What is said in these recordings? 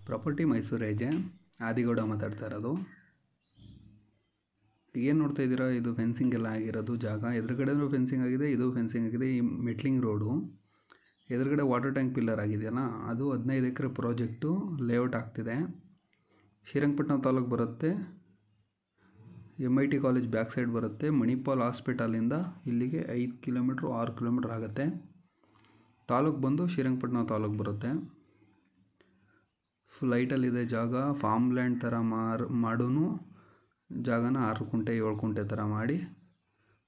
Property Mysuru ಏಜೆ ಆದಿಗೌಡ ಮಾತಾಡ್ತಾ ಇರೋದು. ಏನು ನೋಡ್ತಾ ಇದ್ದೀರಾ, ಇದು ಫೆನ್ಸಿಂಗ್ ಎಲ್ಲ ಆಗಿರೋದು ಜಾಗ. ಎದುರುಗಡೆನೂ ಫೆನ್ಸಿಂಗ್ ಆಗಿದೆ, ಇದು ಫೆನ್ಸಿಂಗ್ ಆಗಿದೆ. ಈ ಮೆಟ್ಲಿಂಗ್ ರೋಡು ಎದುರುಗಡೆ ವಾಟರ್ ಟ್ಯಾಂಕ್ ಪಿಲ್ಲರ್ ಆಗಿದೆಯಲ್ಲ, ಅದು 15 ಎಕರೆ ಪ್ರಾಜೆಕ್ಟು ಲೇಔಟ್ ಆಗ್ತಿದೆ. ಶ್ರೀರಂಗಪಟ್ಟಣ ತಾಲೂಕು ಬರುತ್ತೆ. MIT ಕಾಲೇಜ್ ಬ್ಯಾಕ್ ಸೈಡ್ ಬರುತ್ತೆ. ಮಣಿಪಾಲ್ ಹಾಸ್ಪಿಟಲಿಂದ ಇಲ್ಲಿಗೆ 5 ಕಿಲೋಮೀಟ್ರು 6 ಕಿಲೋಮೀಟ್ರ್ ಆಗುತ್ತೆ. ತಾಲೂಕು ಬಂದು ಶ್ರೀರಂಗಪಟ್ಟಣ ತಾಲೂಕು ಬರುತ್ತೆ. ಫುಲ್ ಲೈಟಲ್ಲಿದೆ ಜಾಗ. ಫಾರ್ಮ್ ಲ್ಯಾಂಡ್ ಥರ ಮಾಡೂ ಜಾಗನ 6 ಕುಂಟೆ 7 ಕುಂಟೆ ಥರ ಮಾಡಿ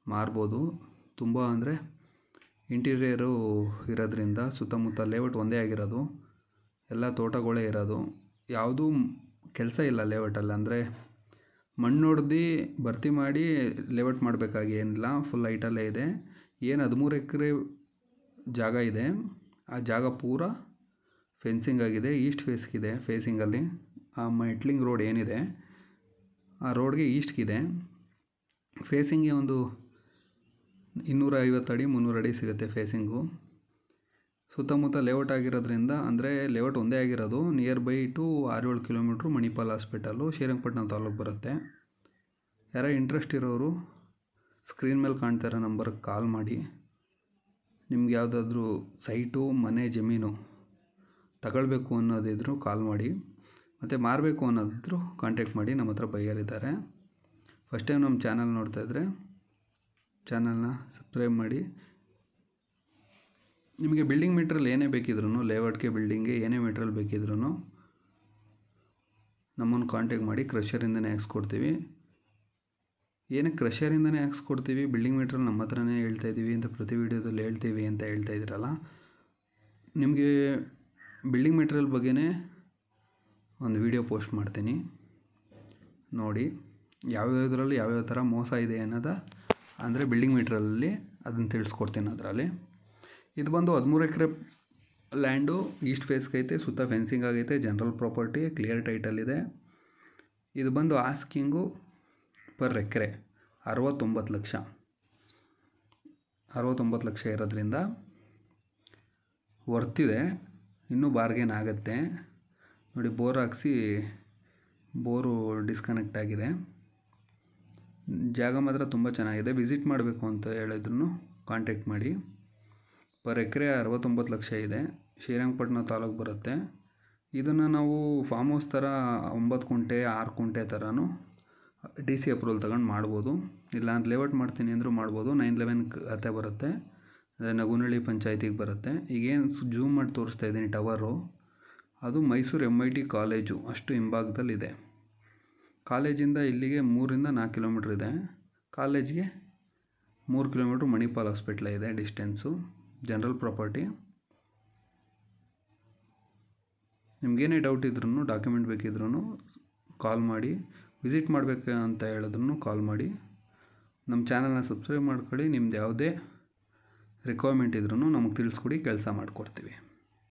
ಮಾರ್ಬೋದು. ತುಂಬ ಅಂದರೆ ಇಂಟೀರಿಯರು ಇರೋದ್ರಿಂದ ಸುತ್ತಮುತ್ತ ಲೇಔಟ್ ಒಂದೇ ಆಗಿರೋದು, ಎಲ್ಲ ತೋಟಗಳೇ ಇರೋದು. ಯಾವುದೂ ಕೆಲಸ ಇಲ್ಲ ಲೇಔಟಲ್ಲಿ. ಅಂದರೆ ಮಣ್ಣು ಹೊಡ್ದು ಭರ್ತಿ ಮಾಡಿ ಲೇಔಟ್ ಮಾಡಬೇಕಾಗಿ ಏನಿಲ್ಲ, ಫುಲ್ ಲೈಟಲ್ಲೇ ಇದೆ. ಏನು 13 ಎಕರೆ ಜಾಗ ಇದೆ, ಆ ಜಾಗ ಪೂರ ಫೆನ್ಸಿಂಗ್ ಆಗಿದೆ. ಈಸ್ಟ್ ಫೇಸ್ಗಿದೆ ಫೇಸಿಂಗಲ್ಲಿ. ಆ ಮೆಟ್ಲಿಂಗ್ ರೋಡ್ ಏನಿದೆ ಆ ರೋಡ್ಗೆ ಈಸ್ಟ್ಗಿದೆ. ಫೇಸಿಂಗ್ಗೆ ಒಂದು 250 ಅಡಿ 300 ಅಡಿ ಸಿಗುತ್ತೆ ಫೇಸಿಂಗು. ಸುತ್ತಮುತ್ತ ಲೇಔಟ್ ಆಗಿರೋದ್ರಿಂದ, ಅಂದರೆ ಲೇಔಟ್ ಒಂದೇ ಆಗಿರೋದು. Near by two 6-7 kilometre Manipal hospital Srirangapatna taluk ಬರುತ್ತೆ. ಯಾರೋ ಇಂಟ್ರೆಸ್ಟ್ ಇರೋರು ಸ್ಕ್ರೀನ್ ಮೇಲೆ ಕಾಣ್ತಾ ಇರೋ ನಂಬರ್ಗೆ ಕಾಲ್ ಮಾಡಿ. ನಿಮ್ಗೆ ಯಾವುದಾದ್ರೂ ಸೈಟು, ಮನೆ, ಜಮೀನು ತಗೊಳ್ಬೇಕು ಅನ್ನೋದಿದ್ರು ಕಾಲ್ ಮಾಡಿ. ಮತ್ತು ಮಾರಬೇಕು ಅನ್ನೋದಿದ್ರು ಕಾಂಟ್ಯಾಕ್ಟ್ ಮಾಡಿ. ನಮ್ಮ ಹತ್ರ ಬೈಯರ್ ಇದ್ದಾರೆ. ಫಸ್ಟ್ ಟೈಮ್ ನಮ್ಮ ಚಾನಲ್ ನೋಡ್ತಾ ಇದ್ದರೆ ಚಾನಲ್ನ ಸಬ್ಸ್ಕ್ರೈಬ್ ಮಾಡಿ. ನಿಮಗೆ ಬಿಲ್ಡಿಂಗ್ ಮೆಟೀರಿಯಲ್ ಏನೇ ಬೇಕಿದ್ರೂ, ಲೇಔಟ್ಗೆ ಬಿಲ್ಡಿಂಗ್ಗೆ ಏನೇ ಮೆಟೀರಿಯಲ್ ಬೇಕಿದ್ರೂ ನಮ್ಮನ್ನು ಕಾಂಟ್ಯಾಕ್ಟ್ ಮಾಡಿ. ಕ್ರಷರಿಂದನೇ ಹಾಕ್ಸ್ಕೊಡ್ತೀವಿ. ಏನಕ್ಕೆ ಕ್ರಷರಿಂದನೇ ಹಾಕ್ಸ್ಕೊಡ್ತೀವಿ, ಬಿಲ್ಡಿಂಗ್ ಮೆಟೀರಿಯಲ್ ನಮ್ಮ ಹತ್ರನೇ ಹೇಳ್ತಾಯಿದ್ದೀವಿ ಅಂತ ಪ್ರತಿ ವೀಡಿಯೋದಲ್ಲಿ ಹೇಳ್ತೀವಿ ಅಂತ ಹೇಳ್ತಾ ಇದ್ದೀರಲ್ಲ, ನಿಮಗೆ ಬಿಲ್ಡಿಂಗ್ ಮೆಟೀರಿಯಲ್ ಬಗ್ಗೆನೇ ಒಂದು ವಿಡಿಯೋ ಪೋಸ್ಟ್ ಮಾಡ್ತೀನಿ ನೋಡಿ. ಯಾವ್ಯಾವುದರಲ್ಲಿ ಯಾವ್ಯಾವ ಥರ ಮೋಸ ಇದೆ ಅನ್ನೋದು, ಅಂದರೆ ಬಿಲ್ಡಿಂಗ್ ಮೆಟೀರಿಯಲಲ್ಲಿ ಅದನ್ನು ತಿಳಿಸ್ಕೊಡ್ತೀನಿ. ಅದರಲ್ಲಿ ಇದು ಬಂದು 13 ಎಕರೆ ಲ್ಯಾಂಡು ಈಸ್ಟ್ ಫೇಸ್ಗೈತೆ. ಸುತ್ತ ಫೆನ್ಸಿಂಗ್ ಆಗೈತೆ. ಜನರಲ್ ಪ್ರಾಪರ್ಟಿ, ಕ್ಲಿಯರ್ ಟೈಟಲ್ ಇದೆ. ಇದು ಬಂದು ಆಸ್ಕಿಂಗು ಪರ್ ಎಕರೆ 69 ಲಕ್ಷ. 69 ಲಕ್ಷ ಇರೋದ್ರಿಂದ ವರ್ತಿದೆ. ಇನ್ನೂ ಬಾರ್ಗೇನ್ ಆಗುತ್ತೆ ನೋಡಿ. ಬೋರ್ ಹಾಕ್ಸಿ ಬೋರು ಡಿಸ್ಕನೆಕ್ಟ್ ಆಗಿದೆ. ಜಾಗ ಮಾತ್ರ ತುಂಬ ಚೆನ್ನಾಗಿದೆ. ವಿಸಿಟ್ ಮಾಡಬೇಕು ಅಂತ ಹೇಳಿದ್ರು ಕಾಂಟ್ಯಾಕ್ಟ್ ಮಾಡಿ. ಪರ್ ಎಕರೆ 69 ಲಕ್ಷ ಇದೆ. ಶ್ರೀರಂಗಪಟ್ಟಣ ತಾಲೂಕು ಬರುತ್ತೆ. ಇದನ್ನು ನಾವು ಫಾರ್ಮ್ ಹೌಸ್ ಥರ 9 ಕುಂಟೆ 6 ಕುಂಟೆ ಥರನೂ DC ಅಪ್ರೂವಲ್ ತಗೊಂಡು ಮಾಡ್ಬೋದು. ಇಲ್ಲ ಅಂತ ಲೇಔಟ್ ಮಾಡ್ತೀನಿ ಅಂದರೂ ಮಾಡ್ಬೋದು. 911 ಖಾತೆ ಬರುತ್ತೆ. ಅಂದರೆ ನಗುನಹಳ್ಳಿ ಪಂಚಾಯತಿಗೆ ಬರುತ್ತೆ. ಈಗೇನು ಜೂಮ್ ಮಾಡಿ ತೋರಿಸ್ತಾ ಇದ್ದೀನಿ ಟವರು, ಅದು ಮೈಸೂರು MIT ಕಾಲೇಜು ಅಷ್ಟು ಹಿಂಭಾಗದಲ್ಲಿದೆ. ಕಾಲೇಜಿಂದ ಇಲ್ಲಿಗೆ 3-4 ಕಿಲೋಮೀಟ್ರ್ ಇದೆ. ಕಾಲೇಜ್ಗೆ 3 ಕಿಲೋಮೀಟ್ರ್ ಮಣಿಪಾಲ್ ಹಾಸ್ಪಿಟ್ಲ ಇದೆ ಡಿಸ್ಟೆನ್ಸು. General property. ನಿಮಗೇನೇ ಡೌಟ್ ಇದ್ರೂ, ಡಾಕ್ಯುಮೆಂಟ್ ಬೇಕಿದ್ರೂ ಕಾಲ್ ಮಾಡಿ. ವಿಸಿಟ್ ಮಾಡಬೇಕು ಅಂತ ಹೇಳಿದ್ರು ಕಾಲ್ ಮಾಡಿ. ನಮ್ಮ ಚಾನಲ್ನ ಸಬ್ಸ್ಕ್ರೈಬ್ ಮಾಡ್ಕೊಳ್ಳಿ. ನಿಮ್ದು ಯಾವುದೇ ರಿಕ್ವೈರ್ಮೆಂಟ್ ಇದ್ರೂ ನಮಗೆ ತಿಳಿಸ್ಕೊಡಿ, ಕೆಲಸ ಮಾಡಿಕೊಡ್ತೀವಿ.